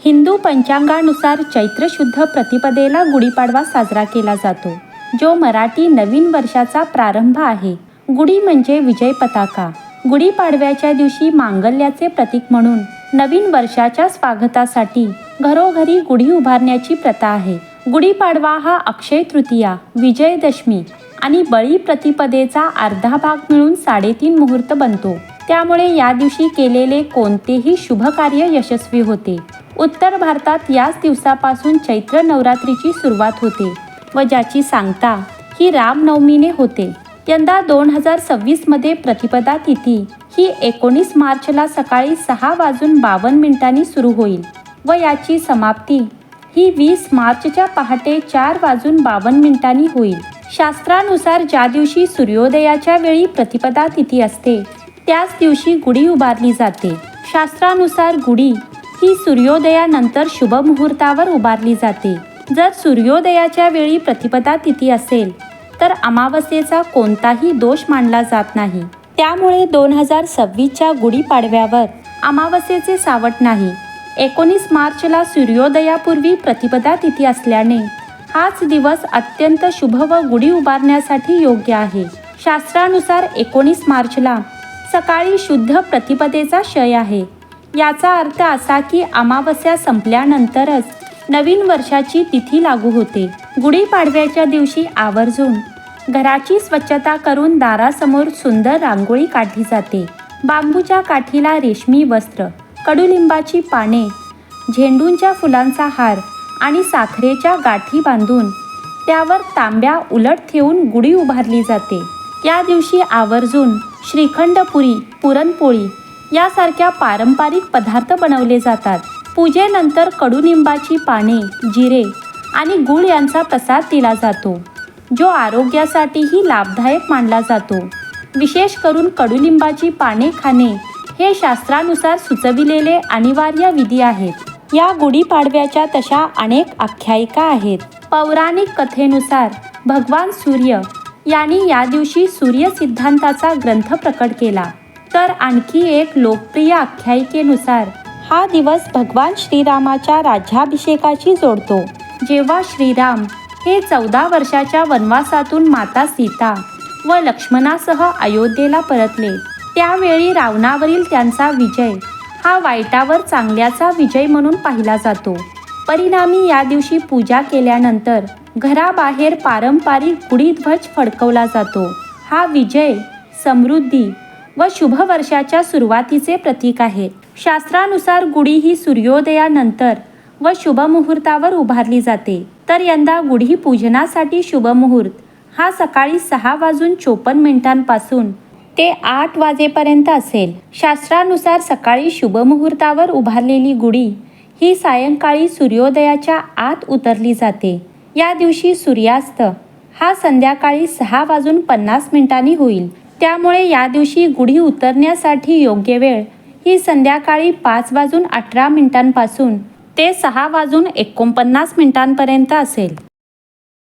हिंदू पंचांगानुसार चैत्र शुद्ध प्रतिपदेला गुढीपाडवा साजरा केला जातो, जो मराठी नवीन वर्षाचा प्रारंभ आहे. गुढी म्हणजे विजय पताका. गुढीपाडव्याच्या दिवशी मांगल्याचे प्रतीक म्हणून नवीन वर्षाच्या स्वागतासाठी घरोघरी गुढी उभारण्याची प्रथा आहे. गुढीपाडवा हा अक्षय तृतीया, विजयदशमी आणि बळी प्रतिपदेचा अर्धा भाग मिळून 3.5 मुहूर्त बनतो. त्यामुळे या दिवशी केलेले कोणतेही शुभ कार्य यशस्वी होते. उत्तर भारतात याच दिवसापासून चैत्र नवरात्रीची सुरुवात होते व ज्याची सांगता ही रामनवमीने होते. यंदा 2026 मध्ये प्रतिपदा तिथी ही 19 मार्चला सकाळी 6:52 सुरू होईल व याची समाप्ती ही 20 मार्चच्या पहाटे 4:52 होईल. शास्त्रानुसार ज्या दिवशी सूर्योदयाच्या वेळी प्रतिपदा तिथी असते त्याच दिवशी गुढी उभारली जाते. शास्त्रानुसार गुढी ही सूर्योदयानंतर शुभ मुहूर्तावर उभारली जाते. जर सूर्योदयाच्या वेळी प्रतिपदा तिथी असेल तर अमावस्येचा कोणताही दोष मानला जात नाही. त्यामुळे 2026च्या गुढीपाडव्यावर अमावस्येचे सावट नाही. 19 मार्चला सूर्योदयापूर्वी प्रतिपदा तिथी असल्याने हाच दिवस अत्यंत शुभ व गुढी उभारण्यासाठी योग्य आहे. शास्त्रानुसार 19 मार्चला सकाळी शुद्ध प्रतिपदेचा क्षय आहे. याचा अर्थ असा की अमावस्या संपल्यानंतरच नवीन वर्षाची तिथी लागू होते. गुढीपाडव्याच्या दिवशी आवर्जून घराची स्वच्छता करून दारासमोर सुंदर रांगोळी काढली जाते. बांबूच्या काठीला रेशमी वस्त्र, कडुलिंबाची पाने, झेंडूंच्या फुलांचा हार आणि साखरेच्या गाठी बांधून त्यावर तांब्या उलट ठेवून गुढी उभारली जाते. या दिवशी आवर्जून श्रीखंडपुरी, पुरणपोळी यासारख्या पारंपरिक पदार्थ बनवले जातात. पूजेनंतर कडुनिंबाची पाने, जिरे आणि गूळ यांचा प्रसाद दिला जातो, जो आरोग्यासाठीही लाभदायक मानला जातो. विशेष करून कडुलिंबाची पाने खाणे हे शास्त्रानुसार सुचविलेले अनिवार्य विधी आहेत. या गुढीपाडव्याच्या तशा अनेक आख्यायिका आहेत. पौराणिक कथेनुसार भगवान सूर्य यांनी या दिवशी सूर्य सिद्धांताचा ग्रंथ प्रकट केला. तर आणखी एक लोकप्रिय आख्यायिकेनुसार हा दिवस भगवान श्रीरामाच्या राज्याभिषेकाची जोडतो. जेव्हा श्रीराम हे 14 वर्षाच्या वनवासातून माता सीता व लक्ष्मणासह अयोध्येला परतले, त्यावेळी रावणावरील त्यांचा विजय हा वाईटावर चांगल्याचा विजय म्हणून पाहिला जातो. परिणामी या दिवशी पूजा केल्यानंतर घराबाहेर पारंपरिक गुढीध्वज फडकवला जातो. हा विजय, समृद्धी व शुभ वर्षाच्या सुरुवातीचे प्रतीक आहे. शास्त्रानुसार गुढी ही सूर्योदयानंतर व शुभ मुहूर्तावर उभारली जाते. तर यंदा गुढी पूजनासाठी शुभ मुहूर्त हा सकाळी 6:54 ते 8 वाजेपर्यंत असेल. शास्त्रानुसार सकाळी शुभ मुहूर्तावर उभारलेली गुढी ही सायंकाळी सूर्योदयाच्या आत उतरली जाते. या दिवशी सूर्यास्त हा संध्याकाळी 6:50 होईल. त्यामुळे या दिवशी गुढी उतरण्यासाठी योग्य वेळ ही संध्याकाळी 5:18 ते 6:49 पर्यंत असेल.